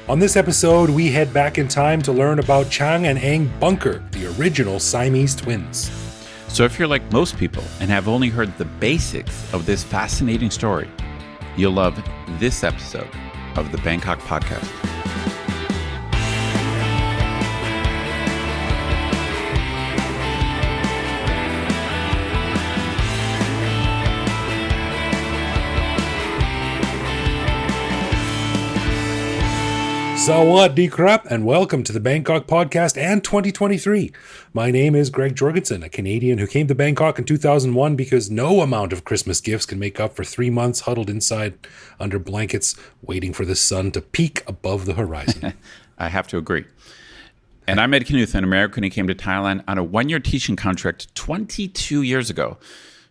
On this episode, we head back in time to learn about Chang and Eng Bunker, the original Siamese Twins. So if you're like most people and have only heard the basics of this fascinating story, you'll love this episode of the Bangkok Podcast. Sawadee krap, and welcome to the Bangkok Podcast and 2023. My name is Greg Jorgensen, a Canadian who came to Bangkok in 2001 because no amount of Christmas gifts can make up for 3 months huddled inside under blankets waiting for the sun to peak above the horizon. I have to agree. And I'm Ed Knuth, an American who came to Thailand on a 1-year teaching contract 22 years ago.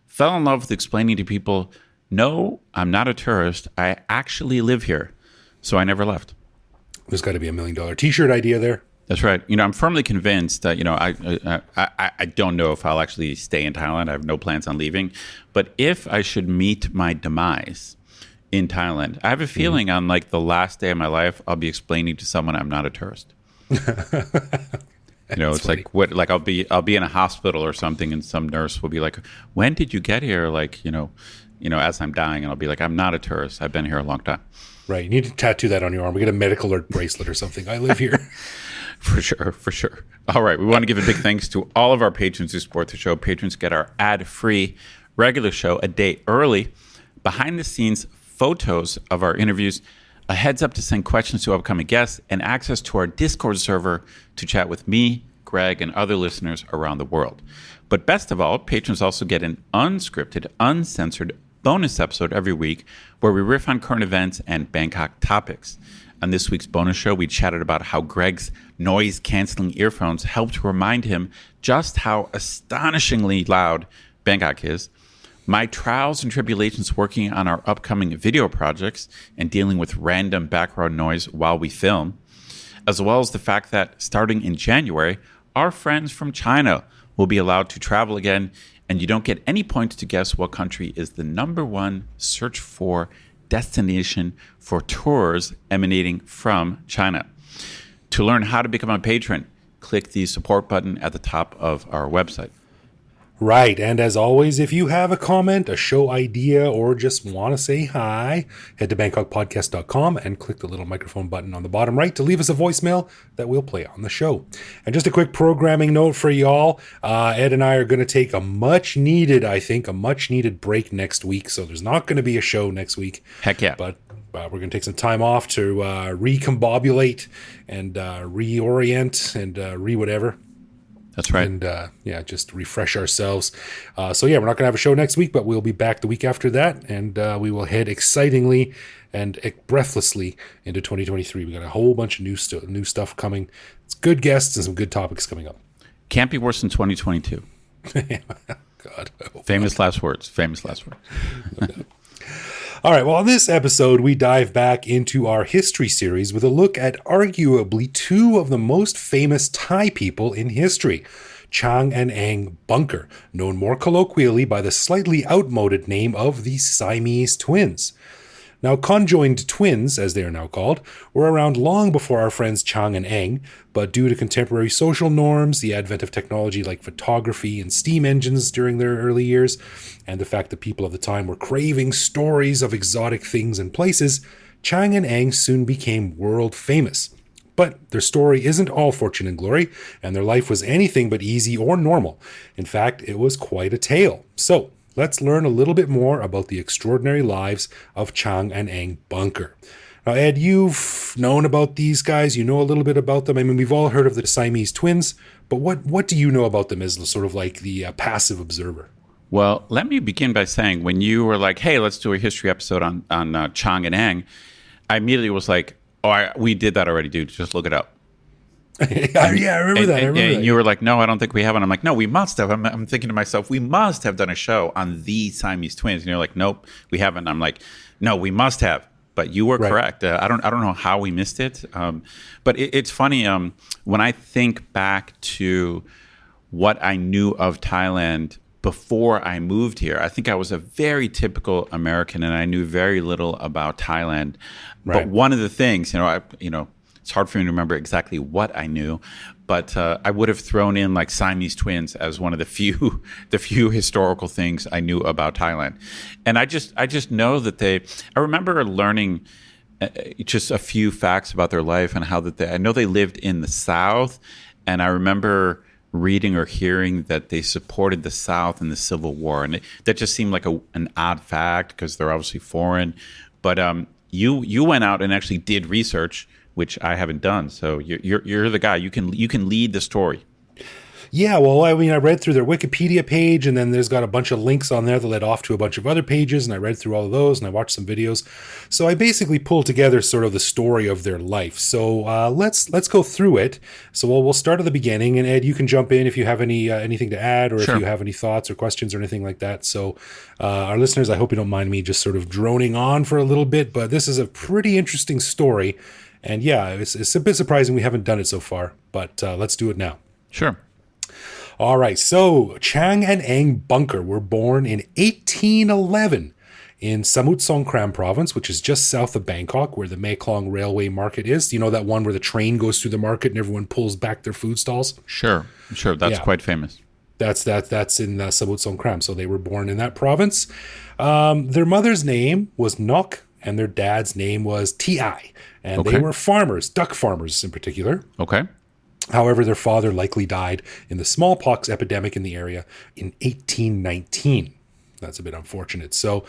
Fell in love with explaining to people, no, I'm not a tourist. I actually live here. So I never left. There's got to be $1 million t-shirt idea there. That's right. I'm firmly convinced that, I don't know if I'll actually stay in Thailand. I have no plans on leaving. But if I should meet my demise in Thailand, I have a feeling on like the last day of my life, I'll be explaining to someone I'm not a tourist. It's funny. Like I'll be in a hospital or something, and some nurse will be like, "When did you get here?" Like, as I'm dying, and I'll be like, "I'm not a tourist. I've been here a long time." Right. You need to tattoo that on your arm. We get a medical alert bracelet or something. I live here. For sure. All right. We want to give a big thanks to all of our patrons who support the show. Patrons get our ad-free regular show a day early, behind-the-scenes photos of our interviews, a heads up to send questions to upcoming guests, and access to our Discord server to chat with me, Greg, and other listeners around the world. But best of all, patrons also get an unscripted, uncensored bonus episode every week where we riff on current events and Bangkok topics. On this week's bonus show, we chatted about how Greg's noise-canceling earphones helped remind him just how astonishingly loud Bangkok is, my trials and tribulations working on our upcoming video projects and dealing with random background noise while we film, as well as the fact that starting in January, our friends from China will be allowed to travel again, and you don't get any points to guess what country is the #1 search for destination for tours emanating from China. To learn how to become a patron, click the support button at the top of our website. Right, and as always, if you have a comment, a show idea, or just want to say hi, head to BangkokPodcast.com and click the little microphone button on the bottom right to leave us a voicemail that we'll play on the show. And just a quick programming note for y'all, Ed and I are going to take a much needed break next week, so there's not going to be a show next week. Heck yeah. But we're going to take some time off to recombobulate and reorient and re-whatever. That's right. And just refresh ourselves. So we're not going to have a show next week, but we'll be back the week after that. And we will head excitingly and breathlessly into 2023. We got a whole bunch of new stuff coming. It's good guests and some good topics coming up. Can't be worse than 2022. God. Famous last words. No doubt. All right, well, on this episode, we dive back into our history series with a look at arguably 2 of the most famous Thai people in history, Chang and Eng Bunker, known more colloquially by the slightly outmoded name of the Siamese Twins. Now, conjoined twins, as they are now called, were around long before our friends Chang and Eng, but due to contemporary social norms, the advent of technology like photography and steam engines during their early years, and the fact that people of the time were craving stories of exotic things and places, Chang and Eng soon became world famous. But their story isn't all fortune and glory, and their life was anything but easy or normal. In fact, it was quite a tale. So, let's learn a little bit more about the extraordinary lives of Chang and Eng Bunker. Now, Ed, you've known about these guys. You know a little bit about them. I mean, we've all heard of the Siamese Twins, but what do you know about them as sort of like the passive observer? Well, let me begin by saying when you were like, hey, let's do a history episode on Chang and Eng, I immediately was like, we did that already, dude. Just look it up. I remember that. And you were like, no, I don't think we have. And I'm like, no, we must have. I'm thinking to myself, we must have done a show on the Siamese Twins. And you're like, nope, we haven't. I'm like, no, we must have. But you were correct. I don't know how we missed it. But it's funny when I think back to what I knew of Thailand before I moved here. I think I was a very typical American, and I knew very little about Thailand. Right. But one of the things, it's hard for me to remember exactly what I knew, but I would have thrown in like Siamese Twins as one of the few historical things I knew about Thailand. And I just know that I remember learning just a few facts about their life and how I know they lived in the South, and I remember reading or hearing that they supported the South in the Civil War, and that just seemed like an odd fact because they're obviously foreign. But you went out and actually did research, which I haven't done. So you're the guy. You can lead the story. Yeah, well, I mean, I read through their Wikipedia page, and then there's got a bunch of links on there that led off to a bunch of other pages, and I read through all of those, and I watched some videos. So I basically pulled together sort of the story of their life. So let's go through it. So we'll start at the beginning, and Ed, you can jump in if you have anything to add, or Sure. if you have any thoughts or questions or anything like that. So our listeners, I hope you don't mind me just sort of droning on for a little bit, but this is a pretty interesting story. And yeah, it's a bit surprising we haven't done it so far, but let's do it now. Sure. All right, so Chang and Eng Bunker were born in 1811 in Samut Songkhram province, which is just south of Bangkok, where the Mekong Railway Market is. You know that one where the train goes through the market and everyone pulls back their food stalls? Sure. That's quite famous. That's in Samut Songkhram, so they were born in that province. Their mother's name was Nok, and their dad's name was Ti, and they were farmers, duck farmers in particular. Okay. However, their father likely died in the smallpox epidemic in the area in 1819. That's a bit unfortunate. So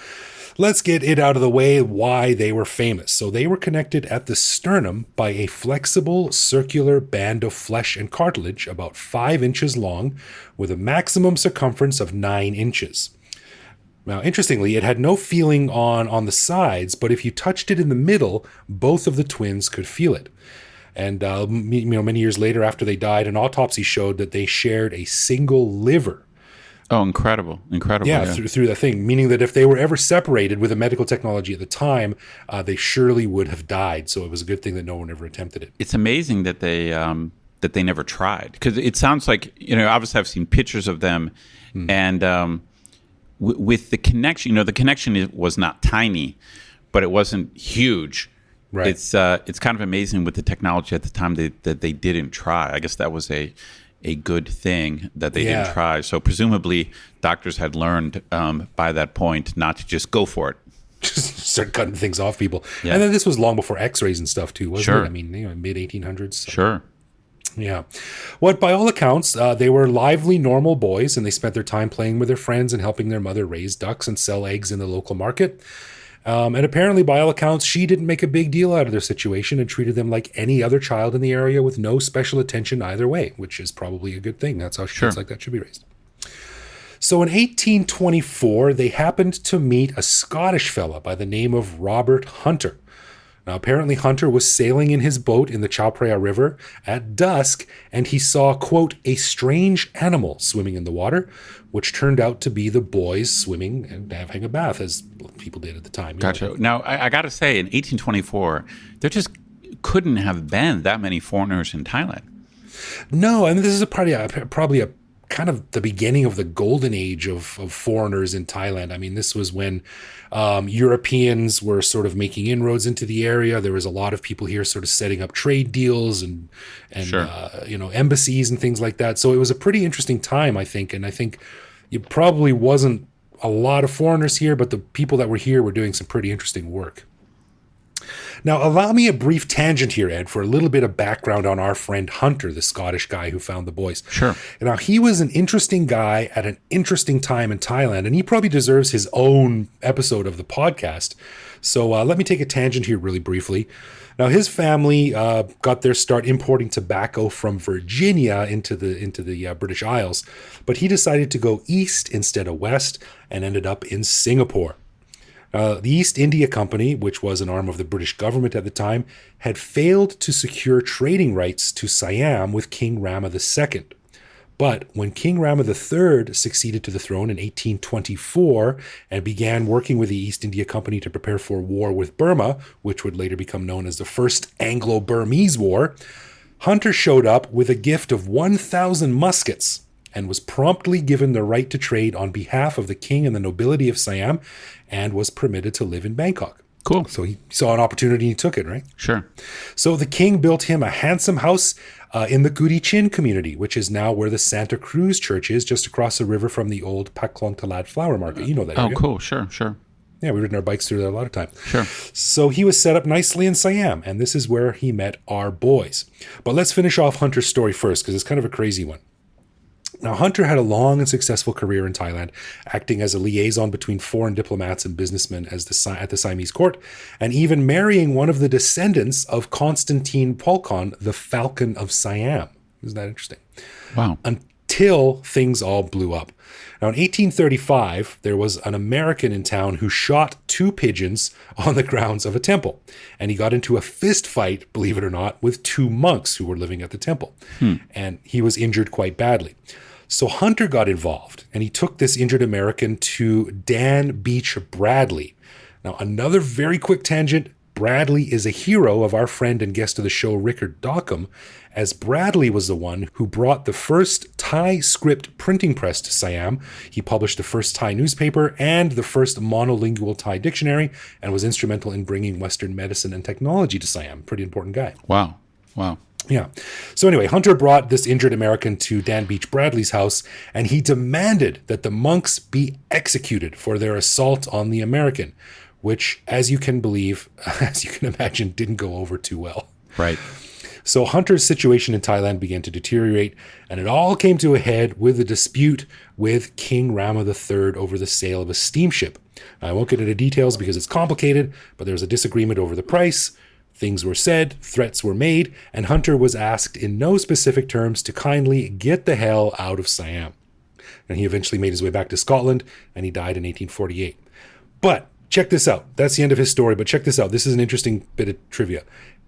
let's get it out of the way why they were famous. So they were connected at the sternum by a flexible circular band of flesh and cartilage about 5 inches long with a maximum circumference of 9 inches. Now, interestingly, it had no feeling on the sides, but if you touched it in the middle, both of the twins could feel it. And many years later, after they died, an autopsy showed that they shared a single liver. Oh, incredible. Yeah. Through the thing, meaning that if they were ever separated with the medical technology at the time, they surely would have died. So it was a good thing that no one ever attempted it. It's amazing that they never tried, because it sounds like, obviously I've seen pictures of them, and with the connection, the connection was not tiny, but it wasn't huge. Right. It's kind of amazing with the technology at the time that they didn't try. I guess that was a good thing that they didn't try. So presumably doctors had learned by that point not to just go for it. Just start cutting things off people. Yeah. And then this was long before x-rays and stuff too, wasn't Sure. it? I mean, mid-1800s. So. Sure. Yeah. What, by all accounts, they were lively, normal boys, and they spent their time playing with their friends and helping their mother raise ducks and sell eggs in the local market. And apparently, by all accounts, she didn't make a big deal out of their situation and treated them like any other child in the area with no special attention either way, which is probably a good thing. That's how kids like that should be raised. So in 1824, they happened to meet a Scottish fella by the name of Robert Hunter. Now, apparently Hunter was sailing in his boat in the Chao Phraya River at dusk, and he saw, quote, a strange animal swimming in the water, which turned out to be the boys swimming and having a bath, as people did at the time. Gotcha. Now, I got to say, in 1824, there just couldn't have been that many foreigners in Thailand. No, I mean, this is probably a kind of the beginning of the golden age of foreigners in Thailand. I mean, this was when Europeans were sort of making inroads into the area. There was a lot of people here sort of setting up trade deals and embassies and things like that. So it was a pretty interesting time, I think. And I think it probably wasn't a lot of foreigners here, but the people that were here were doing some pretty interesting work. Now, allow me a brief tangent here, Ed, for a little bit of background on our friend Hunter, the Scottish guy who found the boys. Sure. Now, he was an interesting guy at an interesting time in Thailand, and he probably deserves his own episode of the podcast. So let me take a tangent here really briefly. Now, his family got their start importing tobacco from Virginia into the British Isles, but he decided to go east instead of west and ended up in Singapore. The East India Company, which was an arm of the British government at the time, had failed to secure trading rights to Siam with King Rama II. But when King Rama III succeeded to the throne in 1824 and began working with the East India Company to prepare for war with Burma, which would later become known as the First Anglo-Burmese War, Hunter showed up with a gift of 1,000 muskets and was promptly given the right to trade on behalf of the king and the nobility of Siam, and was permitted to live in Bangkok. Cool. So he saw an opportunity and he took it, right? Sure. So the king built him a handsome house in the Guri Chin community, which is now where the Santa Cruz Church is, just across the river from the old Paklong Talat flower market. You know that area. Oh, cool. Sure. Yeah, we've ridden our bikes through there a lot of times. Sure. So he was set up nicely in Siam, and this is where he met our boys. But let's finish off Hunter's story first, because it's kind of a crazy one. Now, Hunter had a long and successful career in Thailand, acting as a liaison between foreign diplomats and businessmen at the Siamese court, and even marrying one of the descendants of Constantine Polkon, the Falcon of Siam. Isn't that interesting? Wow. Until things all blew up. Now, in 1835, there was an American in town who shot 2 pigeons on the grounds of a temple. And he got into a fist fight, believe it or not, with 2 monks who were living at the temple. And he was injured quite badly. So Hunter got involved, and he took this injured American to Dan Beach Bradley. Now, another very quick tangent. Bradley is a hero of our friend and guest of the show, Rickard Dockham, as Bradley was the one who brought the first Thai script printing press to Siam. He published the first Thai newspaper and the first monolingual Thai dictionary, and was instrumental in bringing Western medicine and technology to Siam. Pretty important guy. Wow. Yeah. So anyway, Hunter brought this injured American to Dan Beach Bradley's house, and he demanded that the monks be executed for their assault on the American, which, as you can imagine, didn't go over too well. Right. So Hunter's situation in Thailand began to deteriorate, and it all came to a head with a dispute with King Rama III over the sale of a steamship. I won't get into details because it's complicated, but there was a disagreement over the price. Things were said, threats were made, and Hunter was asked in no specific terms to kindly get the hell out of Siam. And he eventually made his way back to Scotland, and he died in 1848. But check this out. That's the end of his story, but check this out. This is an interesting bit of trivia.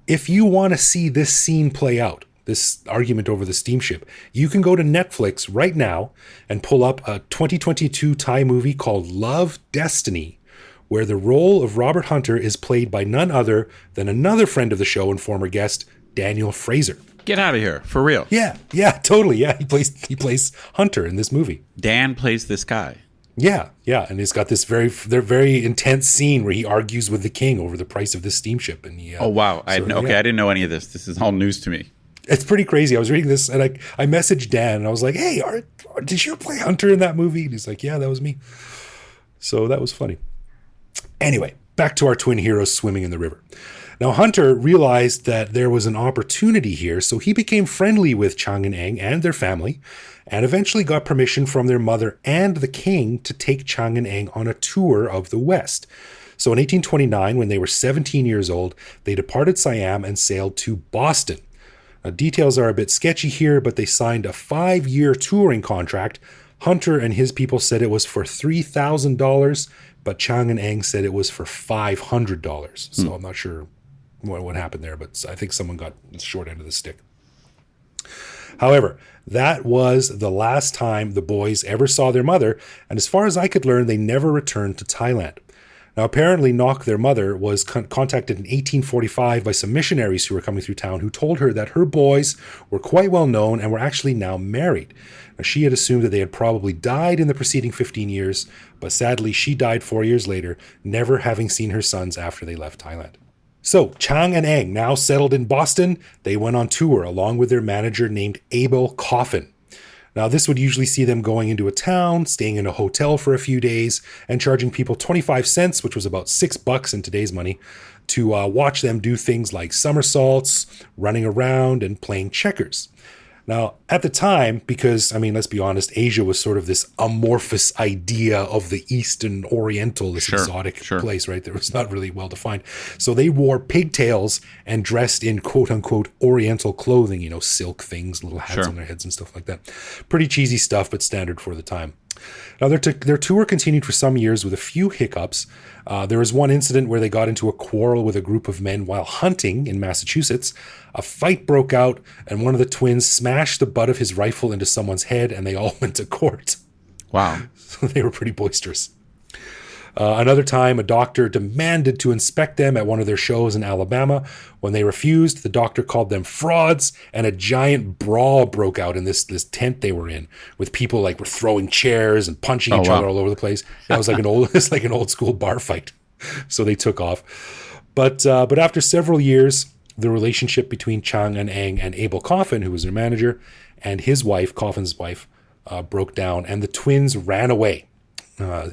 If you want to see this scene play out, this argument over the steamship, you can go to Netflix right now and pull up a 2022 Thai movie called Love, Destiny, where the role of Robert Hunter is played by none other than another friend of the show and former guest, Daniel Fraser. Get out of here. For real. Yeah, totally. Yeah, he plays Hunter in this movie. Dan plays this guy. Yeah, and he's got this very intense scene where he argues with the king over the price of this steamship. And he, oh wow, I didn't know any of this. This is all news to me. It's pretty crazy. I was reading this and I messaged Dan and I was like, "Hey, did you play Hunter in that movie?" And he's like, "Yeah, that was me." So that was funny. Anyway, back to our twin heroes swimming in the river. Now, Hunter realized that there was an opportunity here, so he became friendly with Chang and Eng and their family, and eventually got permission from their mother and the king to take Chang and Eng on a tour of the West. So in 1829, when they were 17 years old, they departed Siam and sailed to Boston. Now, details are a bit sketchy here, but they signed a 5-year touring contract. Hunter and his people said it was for $3,000, but Chang and Eng said it was for $500. So I'm not sure what happened there, but I think someone got the short end of the stick. However, that was the last time the boys ever saw their mother, and as far as I could learn, they never returned to Thailand. Now, apparently, Nok, their mother, was contacted in 1845 by some missionaries who were coming through town who told her that her boys were quite well known and were actually now married. Now, she had assumed that they had probably died in the preceding 15 years, but sadly, she died 4 years later, never having seen her sons after they left Thailand. So, Chang and Eng, now settled in Boston, they went on tour along with their manager named Abel Coffin. Now, this would usually see them going into a town, staying in a hotel for a few days, and charging people 25 cents, which was about $6 in today's money, to watch them do things like somersaults, running around, and playing checkers. Now, at the time, because, let's be honest, Asia was sort of this amorphous idea of the Eastern Oriental, this exotic place, right? That was not really well defined. So they wore pigtails and dressed in quote unquote Oriental clothing, silk things, little hats on their heads and stuff like that. Pretty cheesy stuff, but standard for the time. Now, their tour continued for some years with a few hiccups. There was one incident where they got into a quarrel with a group of men while hunting in Massachusetts. A fight broke out, and one of the twins smashed the butt of his rifle into someone's head, and they all went to court. Wow. So they were pretty boisterous. Another time, a doctor demanded to inspect them at one of their shows in Alabama. When they refused, the doctor called them frauds, and a giant brawl broke out in this tent they were in, with people like were throwing chairs and punching each other all over the place. That was like an old school bar fight. So they took off. But after several years, the relationship between Chang and Eng and Abel Coffin, who was their manager, and his wife, Coffin's wife, broke down, and the twins ran away.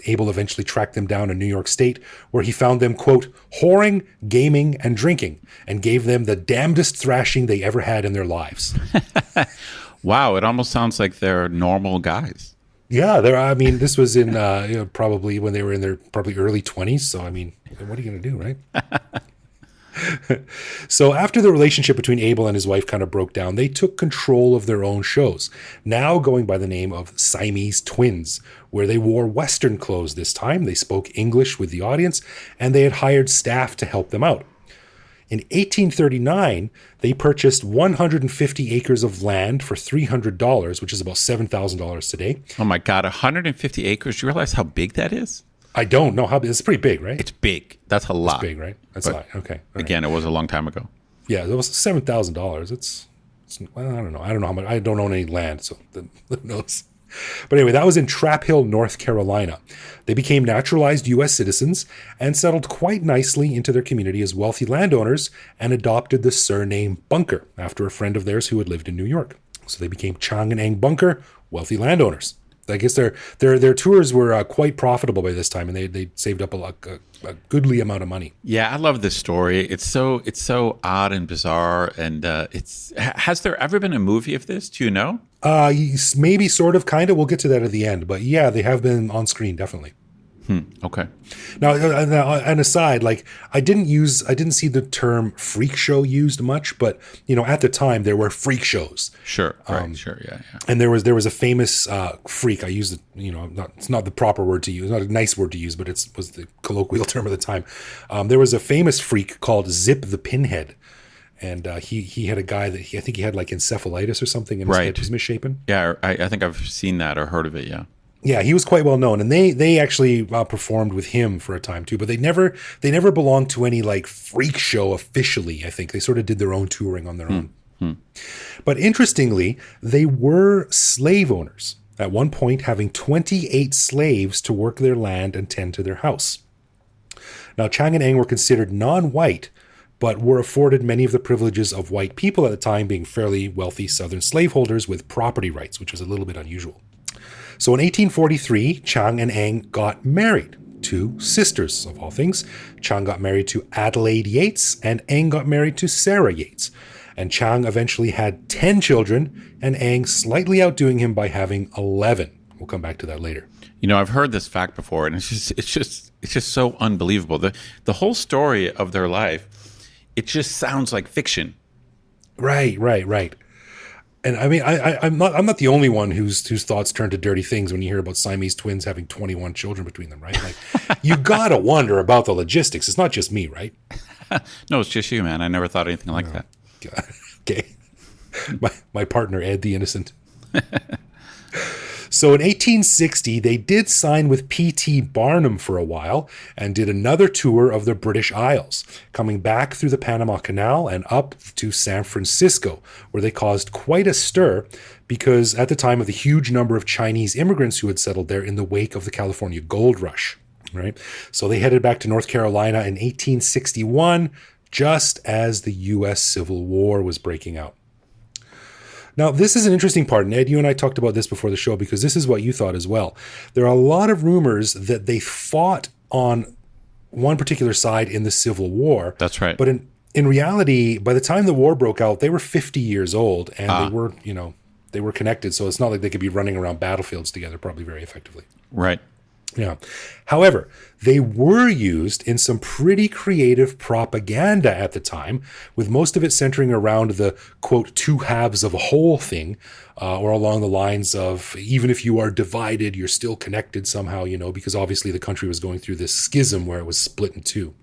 Abel eventually tracked them down in New York State, where he found them, quote, whoring, gaming, and drinking, and gave them the damnedest thrashing they ever had in their lives. Wow, it almost sounds like they're normal guys. Yeah, this was in probably when they were in their probably early 20s. So, I mean, what are you going to do, right? So after the relationship between Abel and his wife kind of broke down, they took control of their own shows, now going by the name of Siamese Twins, where they wore Western clothes this time. They spoke English with the audience, and they had hired staff to help them out. In 1839, they purchased 150 acres of land for $300, which is about $7,000 today. Oh my God, 150 acres. Do you realize how big that is? I don't know how. It's pretty big, right? It's big. That's a lot. It's big, right? That's a lot. Okay. All again, right. It was a long time ago. Yeah, it was $7,000. It's well, I don't know. I don't know how much. I don't own any land, so who knows? But anyway, that was in Trap Hill, North Carolina. They became naturalized U.S. citizens and settled quite nicely into their community as wealthy landowners and adopted the surname Bunker after a friend of theirs who had lived in New York. So they became Chang and Eng Bunker, wealthy landowners. I guess their tours were quite profitable by this time, and they saved up a goodly amount of money. Yeah, I love this story. It's so odd and bizarre, and has there ever been a movie of this? Do you know? Maybe, sort of, kind of. We'll get to that at the end, but yeah, they have been on screen, definitely. Okay. Now, an aside, like I didn't see the term freak show used much, but at the time there were freak shows. Sure. Right. Sure. Yeah. And there was a famous freak. I used it. It's not the proper word to use, not a nice word to use, but was the colloquial term of the time. There was a famous freak called Zip the Pinhead. And he had a guy that I think he had like encephalitis or something, and his head was misshapen. Yeah, I think I've seen that or heard of it. Yeah. Yeah, he was quite well known, and they actually performed with him for a time too. But they never belonged to any like freak show officially. I think they sort of did their own touring on their own. But interestingly, they were slave owners at one point, having 28 slaves to work their land and tend to their house. Now, Chang and Eng were considered non-white, but were afforded many of the privileges of white people at the time, being fairly wealthy Southern slaveholders with property rights, which was a little bit unusual. So in 1843, Chang and Eng got married, two sisters of all things. Chang got married to Adelaide Yates, and Eng got married to Sarah Yates. And Chang eventually had 10 children, and Eng slightly outdoing him by having 11. We'll come back to that later. I've heard this fact before, and it's just so unbelievable. The whole story of their life, it just sounds like fiction. Right. And I mean, I'm not the only one whose thoughts turn to dirty things when you hear about Siamese twins having 21 children between them, right? Like, you gotta wonder about the logistics. It's not just me, right? No, it's just you, man. I never thought anything like that. God. Okay, my partner Ed the Innocent. So in 1860, they did sign with P.T. Barnum for a while and did another tour of the British Isles, coming back through the Panama Canal and up to San Francisco, where they caused quite a stir because at the time of the huge number of Chinese immigrants who had settled there in the wake of the California gold rush, right? So they headed back to North Carolina in 1861, just as the U.S. Civil War was breaking out. Now, this is an interesting part, and Ed, you and I talked about this before the show because this is what you thought as well. There are a lot of rumors that they fought on one particular side in the Civil War. That's right. But in reality, by the time the war broke out, they were 50 years old, and they were connected, so it's not like they could be running around battlefields together probably very effectively. Right. Yeah. However, they were used in some pretty creative propaganda at the time, with most of it centering around the, quote, two halves of a whole thing, or along the lines of, even if you are divided, you're still connected somehow, because obviously the country was going through this schism where it was split in two.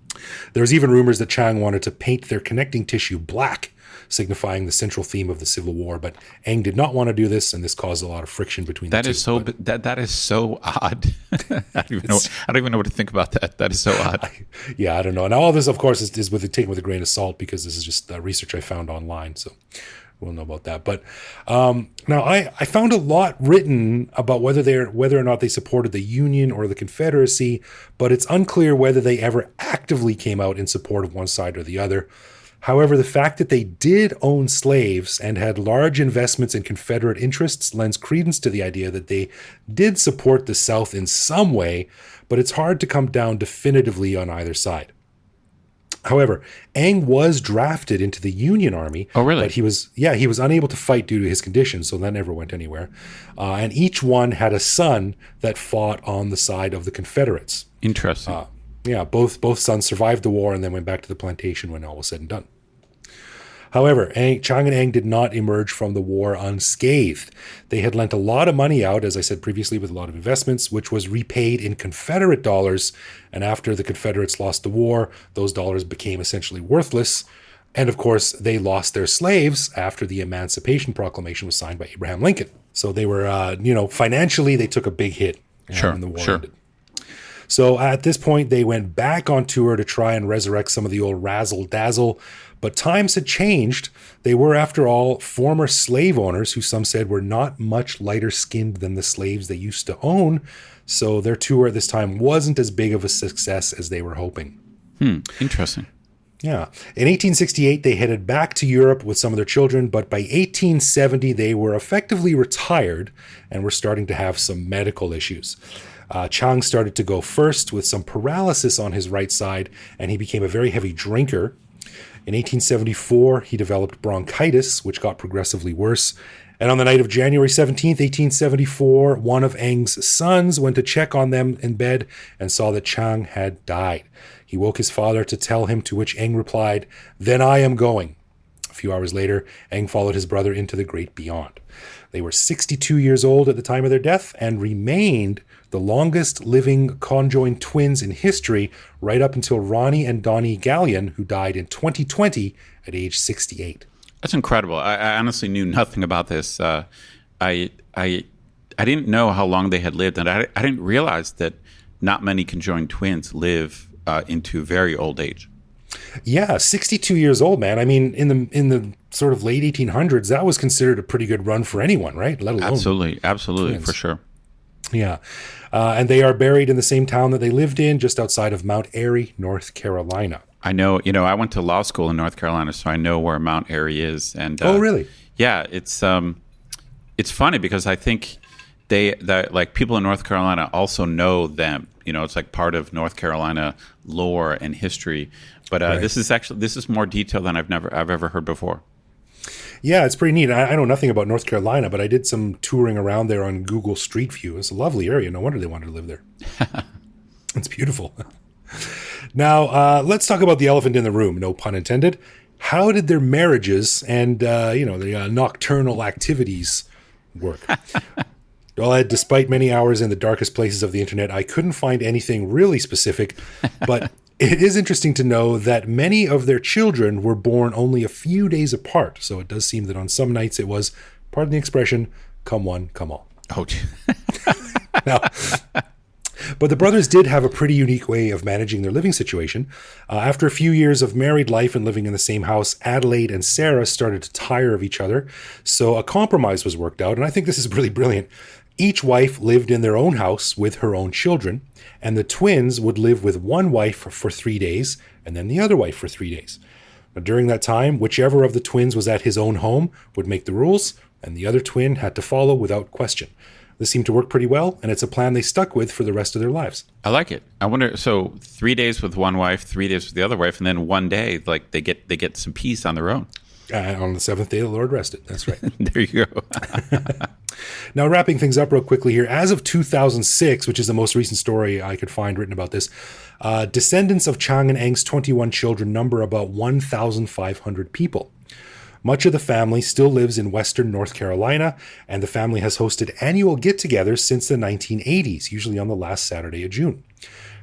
There's even rumors that Chang wanted to paint their connecting tissue black signifying the central theme of the Civil War. But Eng did not want to do this, and this caused a lot of friction between the two. That is so odd. I don't even know what to think about that. That is so odd. I don't know. And all this, of course, is taken with a grain of salt because this is just research I found online. So we'll know about that. But now I found a lot written about whether or not they supported the Union or the Confederacy, but it's unclear whether they ever actively came out in support of one side or the other. However, the fact that they did own slaves and had large investments in Confederate interests lends credence to the idea that they did support the South in some way, but it's hard to come down definitively on either side. However, Eng was drafted into the Union Army. Oh, really? But he was unable to fight due to his condition, so that never went anywhere. And each one had a son that fought on the side of the Confederates. Interesting. Both sons survived the war and then went back to the plantation when all was said and done. However, Chang and Eng did not emerge from the war unscathed. They had lent a lot of money out, as I said previously, with a lot of investments, which was repaid in Confederate dollars. And after the Confederates lost the war, those dollars became essentially worthless. And of course, they lost their slaves after the Emancipation Proclamation was signed by Abraham Lincoln. So they were, financially, they took a big hit when the war ended. So at this point, they went back on tour to try and resurrect some of the old razzle-dazzle. But times had changed. They were, after all, former slave owners who some said were not much lighter skinned than the slaves they used to own. So their tour at this time wasn't as big of a success as they were hoping. Interesting. Yeah. In 1868, they headed back to Europe with some of their children, but by 1870, they were effectively retired and were starting to have some medical issues. Chang started to go first with some paralysis on his right side, and he became a very heavy drinker. In 1874, he developed bronchitis, which got progressively worse. And on the night of January 17th, 1874, one of Eng's sons went to check on them in bed and saw that Chang had died. He woke his father to tell him, to which Eng replied, "Then I am going." A few hours later, Eng followed his brother into the great beyond. They were 62 years old at the time of their death and remained the longest living conjoined twins in history right up until Ronnie and Donnie Gallion, who died in 2020 at age 68. That's incredible. I honestly knew nothing about this. I didn't know how long they had lived, and I didn't realize that not many conjoined twins live into very old age. Yeah, 62 years old, man. I mean, in the sort of late 1800s, that was considered a pretty good run for anyone, right? Let alone absolutely, twins. For sure. Yeah. And they are buried in the same town that they lived in, just outside of Mount Airy, North Carolina. I know, I went to law school in North Carolina, so I know where Mount Airy is. And oh, really? Yeah, it's funny because I think that people in North Carolina also know them. It's like part of North Carolina lore and history. But right. This is more detail than I've ever heard before. Yeah, it's pretty neat. I know nothing about North Carolina, but I did some touring around there on Google Street View. It's a lovely area. No wonder they wanted to live there. It's beautiful. Now, let's talk about the elephant in the room, no pun intended. How did their marriages and, the nocturnal activities work? Well, despite many hours in the darkest places of the internet, I couldn't find anything really specific, but it is interesting to know that many of their children were born only a few days apart. So it does seem that on some nights it was, pardon the expression, come one, come all. Oh, now, but the brothers did have a pretty unique way of managing their living situation. After a few years of married life and living in the same house, Adelaide and Sarah started to tire of each other. So a compromise was worked out, and I think this is really brilliant. Each wife lived in their own house with her own children, and the twins would live with one wife for 3 days and then the other wife for 3 days. Now, during that time, whichever of the twins was at his own home would make the rules, and the other twin had to follow without question. This seemed to work pretty well, and it's a plan they stuck with for the rest of their lives. I like it. I wonder, so 3 days with one wife, 3 days with the other wife, and then one day, like they get some peace on their own. On the seventh day, the Lord rested. That's right. There you go. Now, wrapping things up real quickly here, as of 2006, which is the most recent story I could find written about this, descendants of Chang and Eng's 21 children number about 1,500 people. Much of the family still lives in western North Carolina, and the family has hosted annual get-togethers since the 1980s, usually on the last Saturday of June.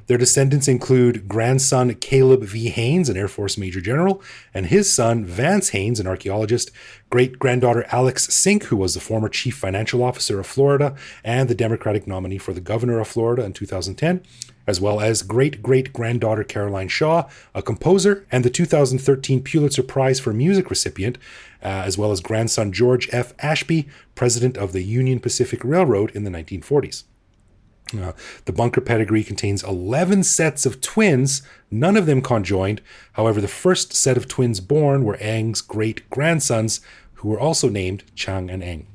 Their descendants include grandson Caleb V. Haynes, an Air Force Major General, and his son Vance Haynes, an archaeologist, great-granddaughter Alex Sink, who was the former chief financial officer of Florida and the Democratic nominee for the governor of Florida in 2010, as well as great-great-granddaughter Caroline Shaw, a composer, and the 2013 Pulitzer Prize for Music recipient, as well as grandson George F. Ashby, president of the Union Pacific Railroad in the 1940s. The Bunker pedigree contains 11 sets of twins, none of them conjoined. However, the first set of twins born were Eng's great-grandsons, who were also named Chang and Eng.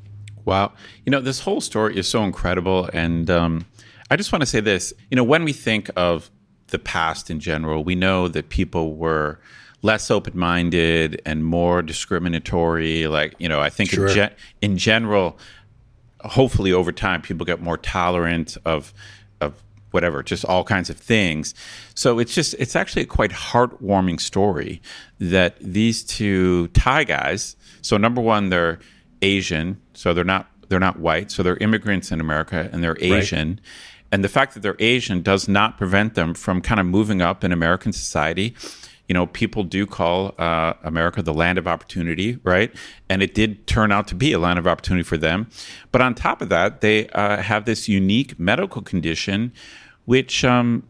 Wow. This whole story is so incredible. And I just want to say this. When we think of the past in general, we know that people were less open-minded and more discriminatory. I think Sure. in general, hopefully over time people get more tolerant of whatever, just all kinds of things. So it's actually a quite heartwarming story that these two Thai guys, so number one, they're Asian, so they're not white, so they're immigrants in America and they're Asian. Right. And the fact that they're Asian does not prevent them from kind of moving up in American society. People do call America the land of opportunity, right? And it did turn out to be a land of opportunity for them. But on top of that, they have this unique medical condition, which, if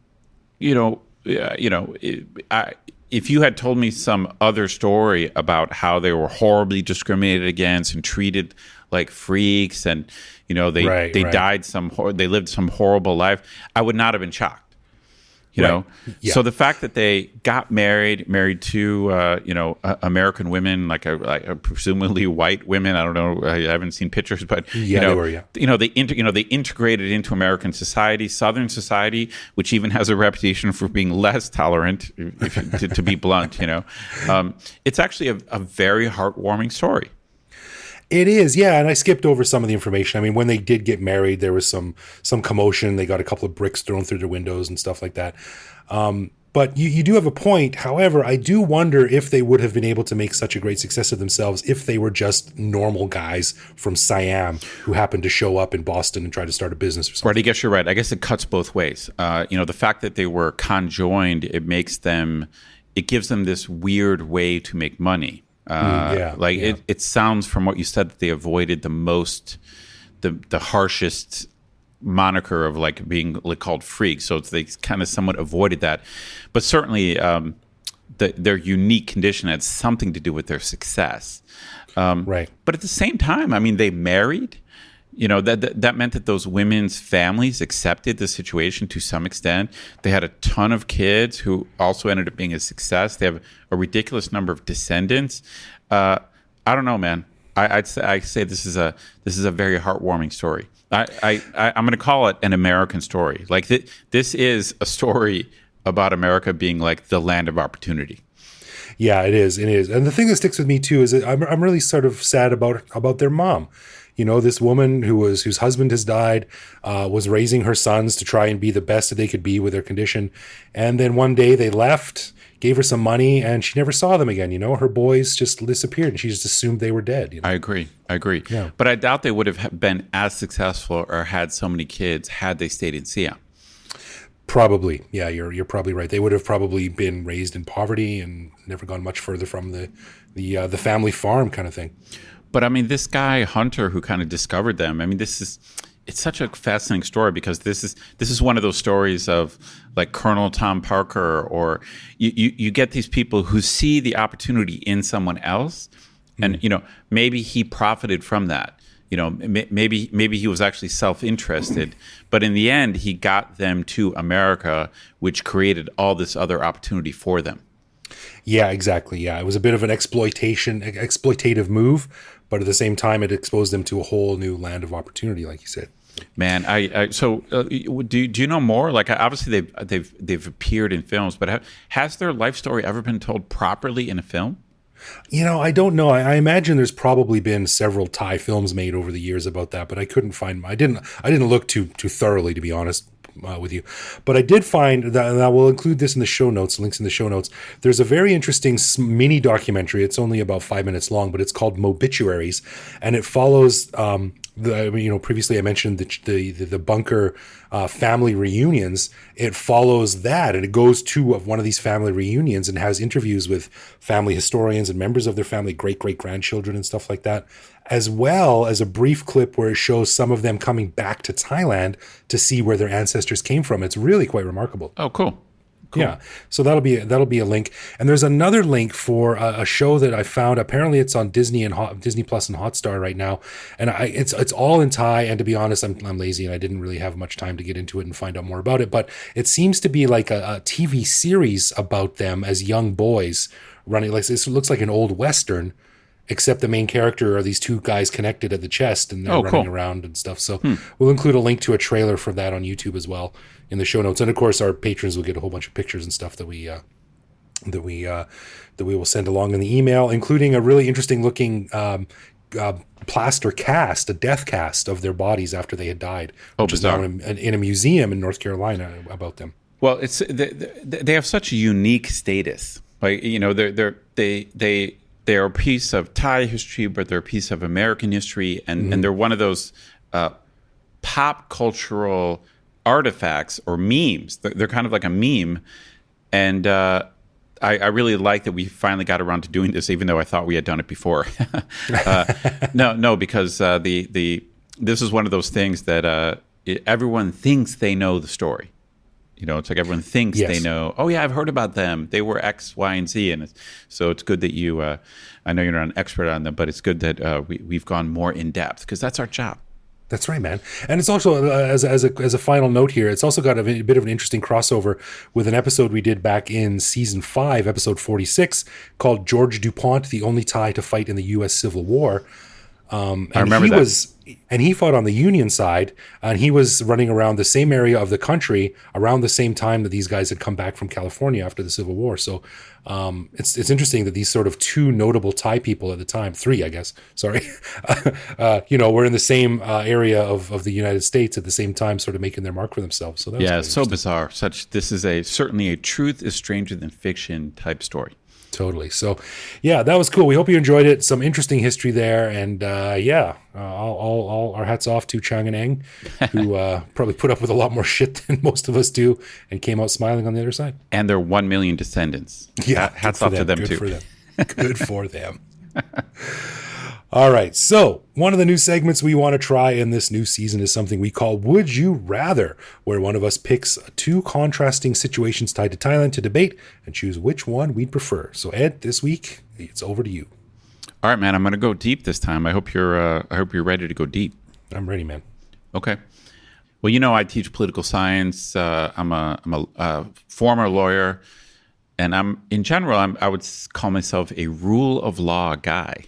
you had told me some other story about how they were horribly discriminated against and treated like freaks, and they died they lived some horrible life, I would not have been shocked. Yeah. So the fact that they got married to American women, like presumably white women. I don't know. I haven't seen pictures, but they were. Yeah. They integrated into American society, Southern society, which even has a reputation for being less tolerant, to be blunt. It's actually a very heartwarming story. It is, yeah, and I skipped over some of the information. I mean, when they did get married, there was some commotion. They got a couple of bricks thrown through their windows and stuff like that. But you do have a point. However, I do wonder if they would have been able to make such a great success of themselves if they were just normal guys from Siam who happened to show up in Boston and try to start a business or something. Right, I guess you're right. I guess it cuts both ways. The fact that they were conjoined, it gives them this weird way to make money. It sounds from what you said that they avoided the harshest moniker of being called freaks. So they kind of somewhat avoided that, but certainly their unique condition had something to do with their success. Right. But at the same time, I mean, they married. That meant that those women's families accepted the situation to some extent. They had a ton of kids who also ended up being a success. They have a ridiculous number of descendants. I don't know, man. I say this is a very heartwarming story. I'm going to call it an American story. This is a story about America being like the land of opportunity. Yeah, it is. It is. And the thing that sticks with me too is that I'm really sort of sad about their mom. This woman whose husband has died, was raising her sons to try and be the best that they could be with their condition. And then one day they left, gave her some money, and she never saw them again. Her boys just disappeared, and she just assumed they were dead. I agree. Yeah. But I doubt they would have been as successful or had so many kids had they stayed in Siam. Probably. Yeah, you're probably right. They would have probably been raised in poverty and never gone much further from the family farm kind of thing. But I mean, this guy Hunter who kind of discovered them. I mean, it's such a fascinating story because this is one of those stories of like Colonel Tom Parker, or you get these people who see the opportunity in someone else, and maybe he profited from that. Maybe he was actually self-interested, but in the end, he got them to America, which created all this other opportunity for them. Yeah, exactly. Yeah, it was a bit of an exploitative move, but at the same time, it exposed them to a whole new land of opportunity, like you said. Man, do you know more? Like, obviously they've appeared in films, but has their life story ever been told properly in a film? I don't know. I imagine there's probably been several Thai films made over the years about that, but I couldn't find. I didn't look too thoroughly, to be honest with you. But I did find that, and I will include this in the show notes, links in the show notes. There's a very interesting mini documentary. It's only about 5 minutes long, but it's called Mobituaries, and it follows Previously I mentioned the Bunker family reunions. It follows that, and it goes to one of these family reunions and has interviews with family historians and members of their family, great-great-grandchildren and stuff like that, as well as a brief clip where it shows some of them coming back to Thailand to see where their ancestors came from. It's really quite remarkable. Oh, cool. Cool. Yeah, so that'll be a link, and there's another link for a show that I found. Apparently, it's on Disney Plus and Hotstar right now, and it's all in Thai. And to be honest, I'm lazy and I didn't really have much time to get into it and find out more about it. But it seems to be like a TV series about them as young boys running. Like, this looks like an old Western, except the main character are these two guys connected at the chest, and they're running around and stuff. So we'll include a link to a trailer for that on YouTube as well in the show notes. And of course, our patrons will get a whole bunch of pictures and stuff that we will send along in the email, including a really interesting looking plaster cast, a death cast of their bodies after they had died, which is now in a museum in North Carolina about them. Well, it's they have such a unique status. Like, they're a piece of Thai history, but they're a piece of American history, and they're one of those pop cultural artifacts or memes. They're kind of like a meme, and I really like that we finally got around to doing this, even though I thought we had done it before. No, because this is one of those things that everyone thinks they know the story. It's like everyone thinks they know, oh, yeah, I've heard about them. They were X, Y, and Z. And so it's good that you, I know you're not an expert on them, but it's good that we've gone more in depth, because that's our job. That's right, man. And it's also, as a final note here, it's also got a bit of an interesting crossover with an episode we did back in season 5, episode 46, called George DuPont, the only Thai to fight in the U.S. Civil War. I remember that. And he fought on the Union side, and he was running around the same area of the country around the same time that these guys had come back from California after the Civil War. So it's interesting that these sort of two notable Thai people at the time, three, I guess, sorry, were in the same area of the United States at the same time, sort of making their mark for themselves. So that was it's so bizarre. This is certainly a truth is stranger than fiction type story. Totally. So, yeah, that was cool. We hope you enjoyed it. Some interesting history there. And all our hats off to Chang and Eng, who probably put up with a lot more shit than most of us do and came out smiling on the other side. And their 1 million descendants. Yeah. Hats off to them, good too. For them. Good for them. All right. So one of the new segments we want to try in this new season is something we call Would You Rather, where one of us picks two contrasting situations tied to Thailand to debate and choose which one we'd prefer. So Ed, this week, it's over to you. All right, man. I'm going to go deep this time. I hope you're ready to go deep. I'm ready, man. Okay. Well, I teach political science. I'm a former lawyer, and I would call myself a rule of law guy.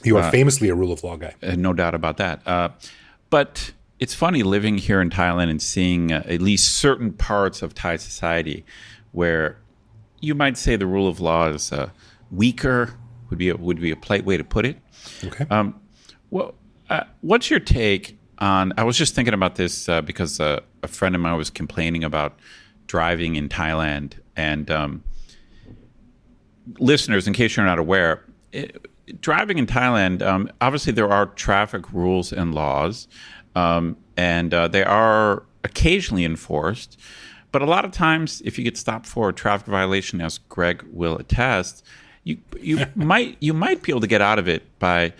You are famously a rule of law guy. No doubt about that. But it's funny living here in Thailand and seeing at least certain parts of Thai society where you might say the rule of law is weaker, would be a polite way to put it. Okay. What's your take on, I was just thinking about this because a friend of mine was complaining about driving in Thailand. And listeners, in case you're not aware, driving in Thailand, obviously there are traffic rules and laws, and they are occasionally enforced. But a lot of times, if you get stopped for a traffic violation, as Greg will attest, you might be able to get out of it by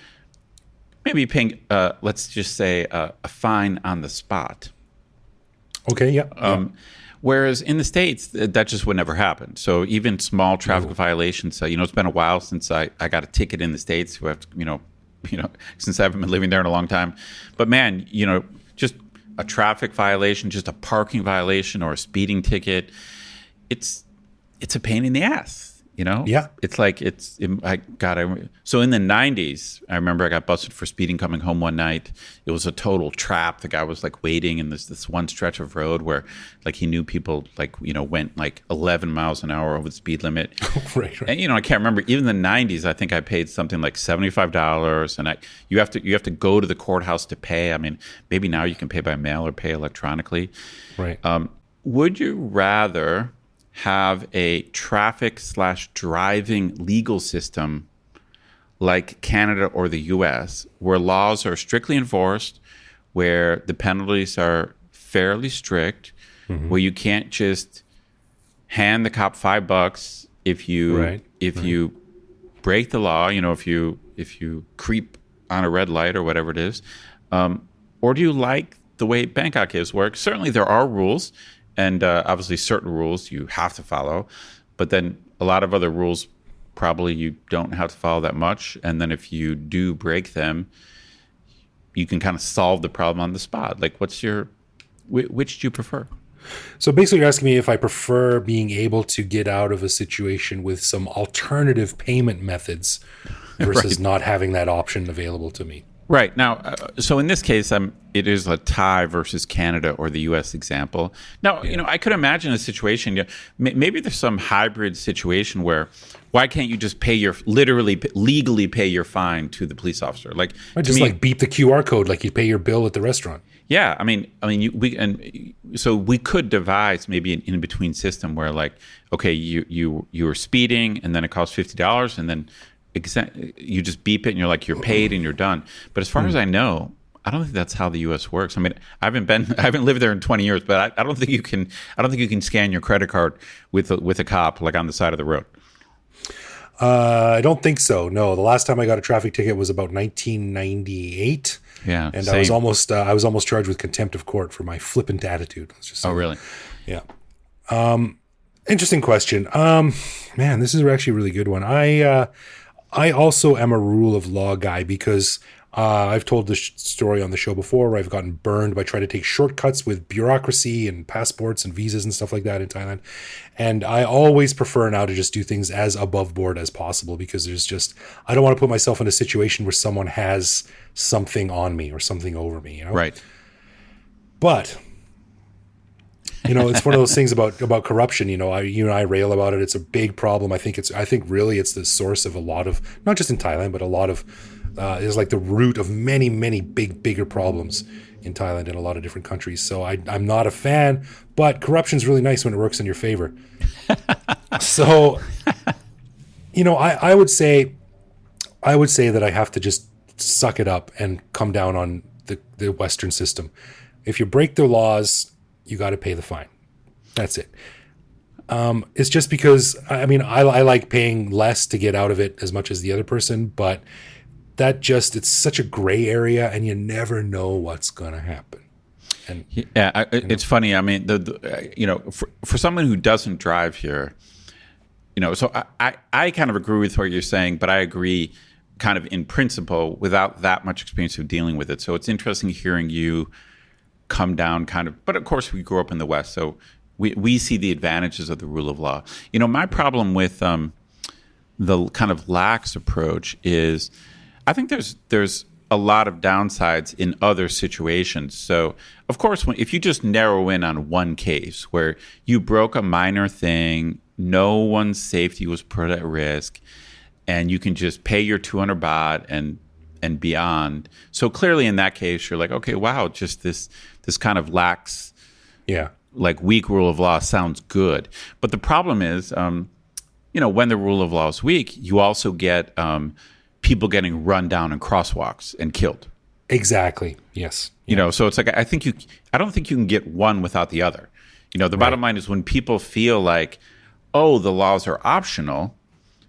maybe paying, let's just say, a fine on the spot. Okay, yeah. Whereas in the States, that just would never happen. So even small traffic violations, it's been a while since I got a ticket in the States. Who have since I haven't been living there in a long time. But man, just a traffic violation, just a parking violation or a speeding ticket, it's a pain in the ass. Yeah. It's like so in the 90s, I remember I got busted for speeding coming home one night. It was a total trap. The guy was like waiting in this one stretch of road where like he knew people went like 11 miles an hour over the speed limit. Right. And I can't remember, even in the 90s, I think I paid something like $75 and you have to go to the courthouse to pay. I mean, maybe now you can pay by mail or pay electronically. Right. Would you rather have a traffic/driving legal system like Canada or the US, where laws are strictly enforced, where the penalties are fairly strict, where you can't just hand the cop $5 if you break the law, if you creep on a red light or whatever it is, or do you like the way Bangkok is, where certainly there are rules, and obviously certain rules you have to follow, but then a lot of other rules probably you don't have to follow that much, and then if you do break them, you can kind of solve the problem on the spot. Like, which do you prefer? So basically you're asking me if I prefer being able to get out of a situation with some alternative payment methods versus not having that option available to me. Right. Now, so in this case, it is a Thai versus Canada or the U.S. example. Now, I could imagine a situation, maybe there's some hybrid situation where why can't you just legally pay your fine to the police officer? Like, like beep the QR code like you pay your bill at the restaurant. Yeah, so we could devise maybe an in-between system where, like, okay, you were speeding and then it costs $50 and then you just beep it and you're paid and you're done. But as far as I know, I don't think that's how the U.S. works. I mean, I haven't lived there in 20 years, but I don't think you can scan your credit card with a cop like on the side of the road. I don't think so. No, the last time I got a traffic ticket was about 1998. Yeah, and same. I was almost charged with contempt of court for my flippant attitude. Let's just say. Oh, really? Yeah. Interesting question. Man, this is actually a really good one. I also am a rule of law guy because I've told this story on the show before where I've gotten burned by trying to take shortcuts with bureaucracy and passports and visas and stuff like that in Thailand. And I always prefer now to just do things as above board as possible because I don't want to put myself in a situation where someone has something on me or something over me, Right. But it's one of those things about corruption. You and I rail about it. It's a big problem. I think really it's the source of a lot of, not just in Thailand, but a lot of, is like the root of many, many bigger problems in Thailand and a lot of different countries. So I'm not a fan, but corruption's really nice when it works in your favor. So, I would say that I have to just suck it up and come down on the Western system. If you break their laws, you got to pay the fine. That's it. It's just because, I like paying less to get out of it as much as the other person, but it's such a gray area and you never know what's going to happen. And it's funny. I mean, for someone who doesn't drive here, so I kind of agree with what you're saying, but I agree kind of in principle without that much experience of dealing with it. So it's interesting hearing you come down kind of, but of course we grew up in the West, so we see the advantages of the rule of law. My problem with the kind of lax approach is I think there's a lot of downsides in other situations. So of course, if you just narrow in on one case where you broke a minor thing, no one's safety was put at risk, and you can just pay your 200 baht and beyond. So clearly in that case, you're like, okay, wow, just this kind of lax, like weak rule of law sounds good. But the problem is, when the rule of law is weak, you also get people getting run down in crosswalks and killed. Exactly. Yes. So it's like, I don't think you can get one without the other. The bottom line is when people feel like, oh, the laws are optional,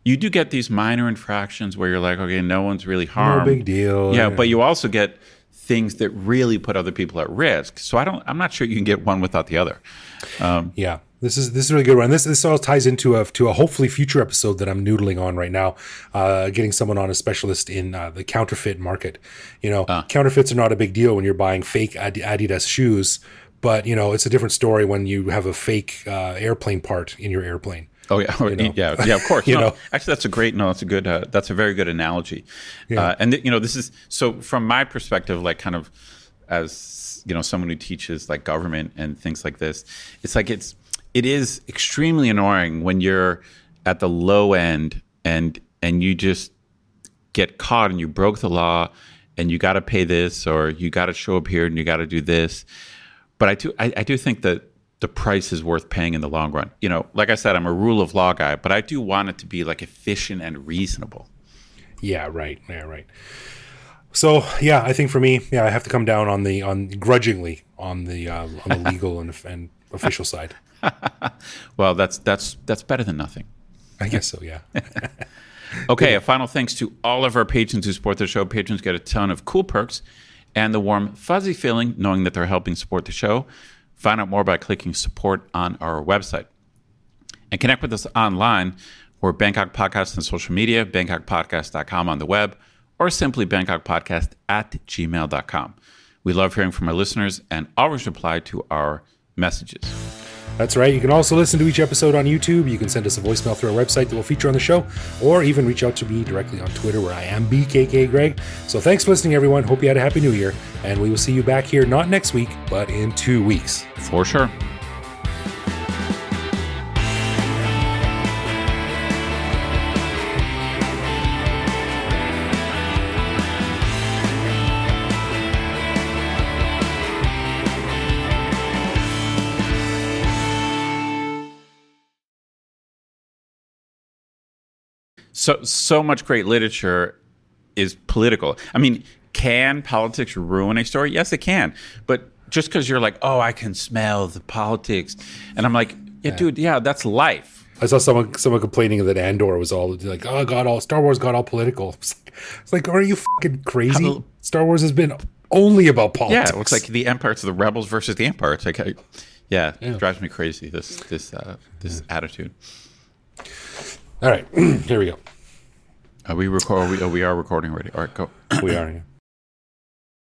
you do get these minor infractions where you're like, okay, no one's really harmed. No big deal. Yeah, but you also get things that really put other people at risk. So I'm not sure you can get one without the other. This is a really good one. This all ties into a hopefully future episode that I'm noodling on right now, getting someone on, a specialist in the counterfeit market. Counterfeits are not a big deal when you're buying fake Adidas shoes, but it's a different story when you have a fake airplane part in your airplane. Oh yeah, yeah, of course. Actually, that's a very good analogy. Yeah. And this is so from my perspective, like kind of as someone who teaches like government and things like this, it's like it is extremely annoying when you're at the low end and you just get caught and you broke the law and you got to pay this or you got to show up here and you got to do this. But I do think that the price is worth paying in the long run. Like I said, I'm a rule of law guy, but I do want it to be like efficient and reasonable. Yeah, right. Yeah, right. So yeah, I think for me, I have to come down on grudgingly on the legal and official side. Well, that's better than nothing. I guess so. Yeah. Okay, a final thanks to all of our patrons who support the show. Patrons get a ton of cool perks and the warm, fuzzy feeling knowing that they're helping support the show. Find out more by clicking support on our website. And connect with us online. We're Bangkok Podcast on social media, bangkokpodcast.com on the web, or simply bangkokpodcast@gmail.com. We love hearing from our listeners and always reply to our messages. That's right. You can also listen to each episode on YouTube. You can send us a voicemail through our website that we'll feature on the show, or even reach out to me directly on Twitter, where I am BKK Greg. So thanks for listening, everyone. Hope you had a Happy New Year, and we will see you back here not next week, but in 2 weeks. For sure. So much great literature is political. I mean, can politics ruin a story? Yes, it can. But just because you're like, oh, I can smell the politics, and I'm like, yeah, dude, yeah, that's life. I saw someone complaining that Andor was all like, oh, Star Wars got all political. It's like, are you fucking crazy? Star Wars has been only about politics. Yeah, it looks like the Empire. It's the rebels versus the Empire. It's like, it drives me crazy. This attitude. All right, here we go. We are recording already. All right, go. We are. Yeah.